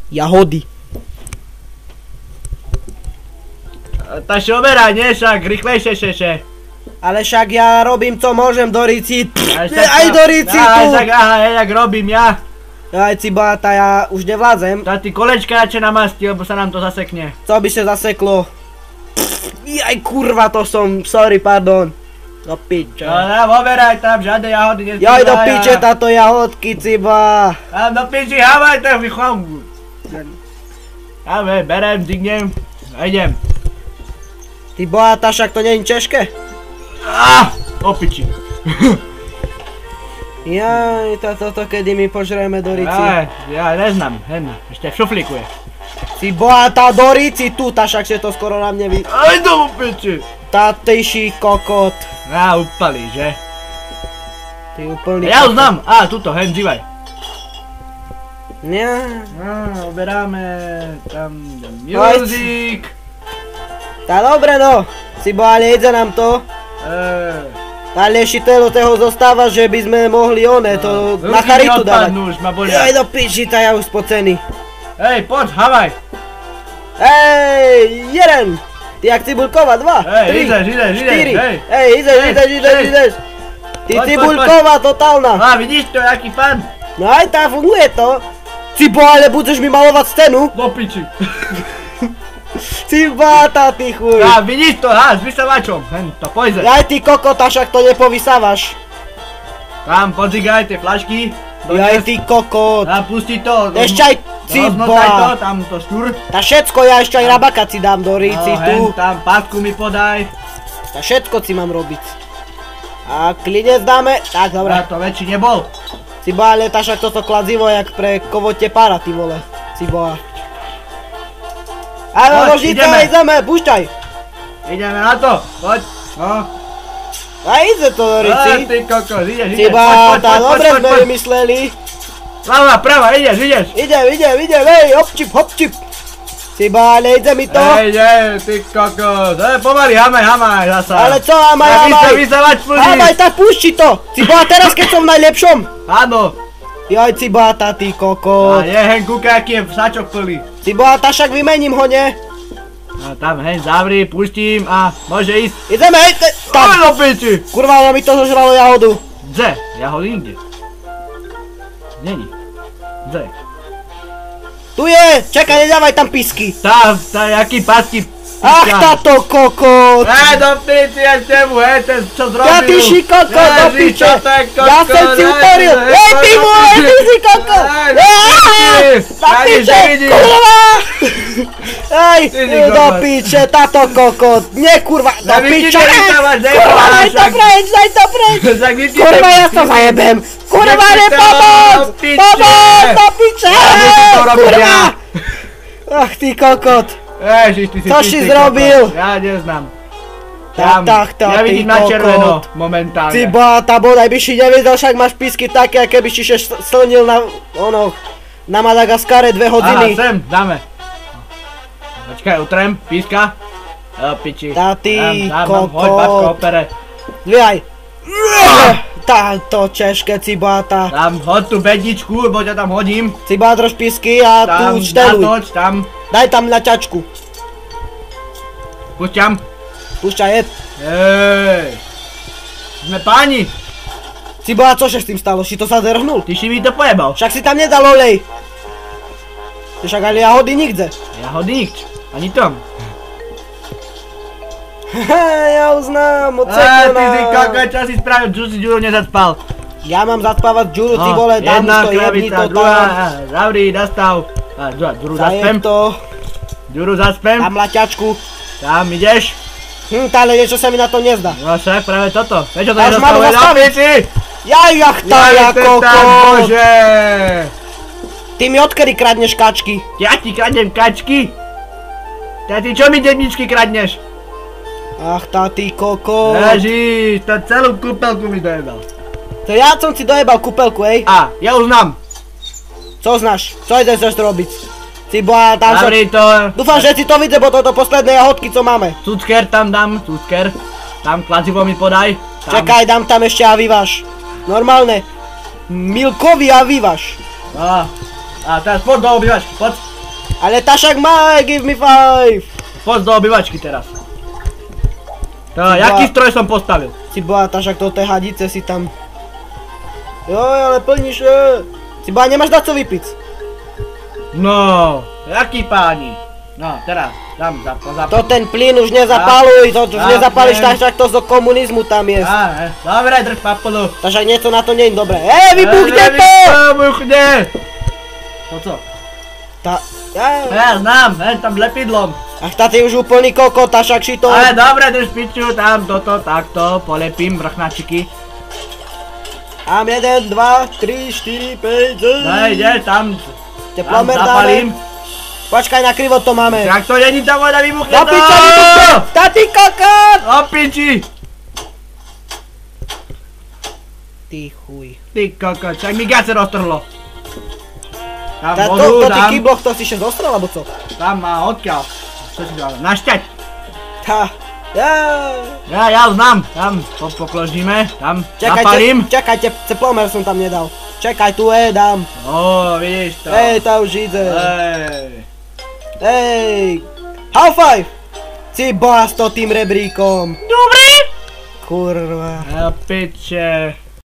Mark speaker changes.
Speaker 1: Jahody.
Speaker 2: Tak si oberaj, nie? Však rýchlejšie.
Speaker 1: Ale však ja robím co môžem, Dorici. Aj
Speaker 2: Aj
Speaker 1: Dorici tu.
Speaker 2: tak aha, jak robím ja.
Speaker 1: Aj cibáta, ja už nevládzem.
Speaker 2: Tak ty kolečka radšej namasti, lebo sa nám to zasekne.
Speaker 1: Co by sa zaseklo? Jaj kurva, to som, sorry, pardon. Do piče.
Speaker 2: No, oberaj tam, žiadne jahody nezbývajú.
Speaker 1: Jaj do piče táto jahodky, ciba.
Speaker 2: Tam do piči, havaj to vychom. Berem, dignem a idem.
Speaker 1: Ty bohatá, však to nie je češké?
Speaker 2: O piči.
Speaker 1: Jaj, toto kedy my požreme, Dorici.
Speaker 2: Ja neznám, ešte v šuflíku je.
Speaker 1: Ty bohatá, Dorici, tu, však že to skoro na mne
Speaker 2: Aj do piči.
Speaker 1: Tatejší kokot.
Speaker 2: Upalí, že?
Speaker 1: Ty úplný
Speaker 2: Ja už znám, tuto, dívaj.
Speaker 1: Nie.
Speaker 2: Oberáme tam music.
Speaker 1: Tá dobre no, Cibo, ale ide nám to. Ale ešte do toho zostáva, že by sme mohli to na charitu dávať. Jaj do piči, tá ja už spocený.
Speaker 2: Hej, poď, havaj.
Speaker 1: Hej, jeden. Ty jak Cibulkova, 2, 3, 4. Hej, ideš. Ty Cibulkova totálna.
Speaker 2: Vidíš to, jaký fan?
Speaker 1: No aj tá, funguje to. Cibo, ale budeš mi malovať scénu?
Speaker 2: Do piči.
Speaker 1: Cibáta, ty chuj.
Speaker 2: Vidíš to, s vysavačom, to pojde.
Speaker 1: Aj ty kokota, však to nepovysávaš.
Speaker 2: Tam podzigaj tie flašky.
Speaker 1: Jaj ty kokot.
Speaker 2: Pusti to.
Speaker 1: Ešte aj Ciba.
Speaker 2: Rozmotaj to, tam to štúr.
Speaker 1: Tá všetko, ja ešte aj rabaka si dám do ríci tu.
Speaker 2: Tam pásku mi podaj.
Speaker 1: Tá všetko si mám robiť. A klinec dáme, tak dobré.
Speaker 2: To väčší nebol.
Speaker 1: Ciba, ale tá však toto kladzivo jak pre kovote pára, ty vole. Ciboa. Áno, nožnice, ideme, púšťaj.
Speaker 2: Ideme na to, poď.
Speaker 1: A ide to, Dorici.
Speaker 2: Ty kokos, ideš.
Speaker 1: Ciba, tá dobre sme vymysleli.
Speaker 2: Prava, ideš.
Speaker 1: Idem, hej, hopčip. Ciba, ale ide mi to.
Speaker 2: Ide, ty kokos. Pomaly, hamaj zasa.
Speaker 1: Ale co, hamaj. Hamaj, tak púšti to. Ciba, teraz keď som v najlepšom.
Speaker 2: Áno.
Speaker 1: Jaj, Cibáta, ty kokot.
Speaker 2: Kúka, aký je sačok plný.
Speaker 1: Cibáta, však vymením ho, nie?
Speaker 2: Tam, zavri, pustím a môže ísť.
Speaker 1: Ideme, tam.
Speaker 2: Do piči.
Speaker 1: Kurva, ono mi to zožralo jahodu.
Speaker 2: Kde? Jahody inde. Není. Kde?
Speaker 1: Tu je, čakaj, nedávaj tam písky.
Speaker 2: Jaký pásky.
Speaker 1: Ach, táto kokot.
Speaker 2: Do piči, ja temu, ten čo zrobil.
Speaker 1: Ja ty si kokot, do piče. Ja som si utoril. Ty vole, ty si kokot. Do piče, kurva. Do piče, táto kokot. Nie, kurva, do piče. Kurva, daj to preč. Kurva, ja to zajebem. Kurva, nepomoc. Pomoc, do piče. Kurva. Ach, ty kokot.
Speaker 2: Ježiš, ty si
Speaker 1: čo si zrobil?
Speaker 2: Ja neznám.
Speaker 1: Tak,
Speaker 2: ja vidím na červeno momentálne.
Speaker 1: Cibáta, bodaj by si nevedel, však máš písky také, aké by si slnil na Madagaskare 2 hodiny.
Speaker 2: Sem, dáme. Počkaj, utrem, píska. Piči.
Speaker 1: Tá ty
Speaker 2: kokot. Hoď, babko, opere.
Speaker 1: Dvíhaj. Táto češké, Cibáta.
Speaker 2: Tam, hoď tú bedničku, lebo ťa tam hodím.
Speaker 1: Cibá, drž písky a tu čteluj.
Speaker 2: Natoč, tam.
Speaker 1: Daj tam ľaťačku.
Speaker 2: Púšťam.
Speaker 1: Púšťaj, jed.
Speaker 2: Sme páni.
Speaker 1: Cibá, cože s tým stalo? Si to sa zrhnul?
Speaker 2: Ty si mi to pojebal.
Speaker 1: Však si tam nedal olej. Však ale jahody nikde.
Speaker 2: Jahody nikde. Ani tam.
Speaker 1: Ja uznám, odseklo
Speaker 2: Ty si kakaj, čo si spravil, čo si Ďuro nezacpal.
Speaker 1: Ja mám zacpávať Ďuru, ty vole, dám to, jebni to tam.
Speaker 2: Zavri, nastav. Ďuru zaspem. Ďuru zaspem.
Speaker 1: Dám laťačku.
Speaker 2: Tam ideš.
Speaker 1: Ale niečo sa mi na to nezdá.
Speaker 2: No však, práve toto. Prečo to
Speaker 1: nezastavuje? Až mám zastaviť. Jaj, ja kokot.
Speaker 2: Bože.
Speaker 1: Ty mi odkedy kradneš kačky?
Speaker 2: Ja ti kradnem kačky? Ty čo mi dedničky kradneš?
Speaker 1: Ach, ty kokot.
Speaker 2: Ježiš, to celú kúpelku mi dojebal.
Speaker 1: To ja som si dojebal kúpelku, ej.
Speaker 2: Ja už znám.
Speaker 1: Co znáš? Čo ideš robiť? Ciboa, tam sa...
Speaker 2: Zavri to.
Speaker 1: Dúfam, že si to vidie, bo toto posledné jahodky, co máme.
Speaker 2: Cucker tam dám, cucker. Tam kladzivo mi podaj.
Speaker 1: Čakaj, dám tam ešte avivaš. Normálne. Milkový avivaš.
Speaker 2: A teraz poď do obývačky, poď.
Speaker 1: Ale Tašak má, give me 5.
Speaker 2: Poď do obývačky teraz. Jaký stroj som postavil?
Speaker 1: Si boha, Tašak, do tej hadice si tam. Joj, ale plníš, Si boha, nemáš dať co vypiť.
Speaker 2: No, jaký páni? No, teraz, dám zapal.
Speaker 1: To ten plyn už nezapaluj, to už nezapališ, Tašak, to zo komunizmu tam je.
Speaker 2: Dobre, drž papulu.
Speaker 1: Tašak, niečo na to nie je dobré. Vybuchne to!
Speaker 2: Vybuchne! To co? Ja znám, tam lepidlom.
Speaker 1: Ach, ty už úplný koko, Tašak, šito.
Speaker 2: Ale dobre, drž piču, tam toto, takto, polepím vrchnačiky.
Speaker 1: Mám 1, 2, 3, 4, 5, 6.
Speaker 2: Ide, tam
Speaker 1: Teplomer
Speaker 2: zapalím.
Speaker 1: dáme. Počkaj, na krivo to máme.
Speaker 2: Tak to není tá voda, vybuchne
Speaker 1: Do
Speaker 2: to!
Speaker 1: piče, vybuchne! Ty kokot!
Speaker 2: O piči!
Speaker 1: Ty chuj.
Speaker 2: Ty kokot, však mi gace roztrhlo. Tam
Speaker 1: To
Speaker 2: vodu,
Speaker 1: ty
Speaker 2: dám.
Speaker 1: kýbloch, to si še zostrel, alebo co?
Speaker 2: Tam má odkiaľ. Čo si dal? Našťať. Ja znám. Tam pokložíme, tam zapalím.
Speaker 1: Čakajte, teplomer som tam nedal. Čakaj, tu dám.
Speaker 2: Vidíš to.
Speaker 1: To už ide.
Speaker 2: Hej.
Speaker 1: High five! Si boha s to tým rebríkom.
Speaker 2: Dobre.
Speaker 1: Kurva.
Speaker 2: Piče.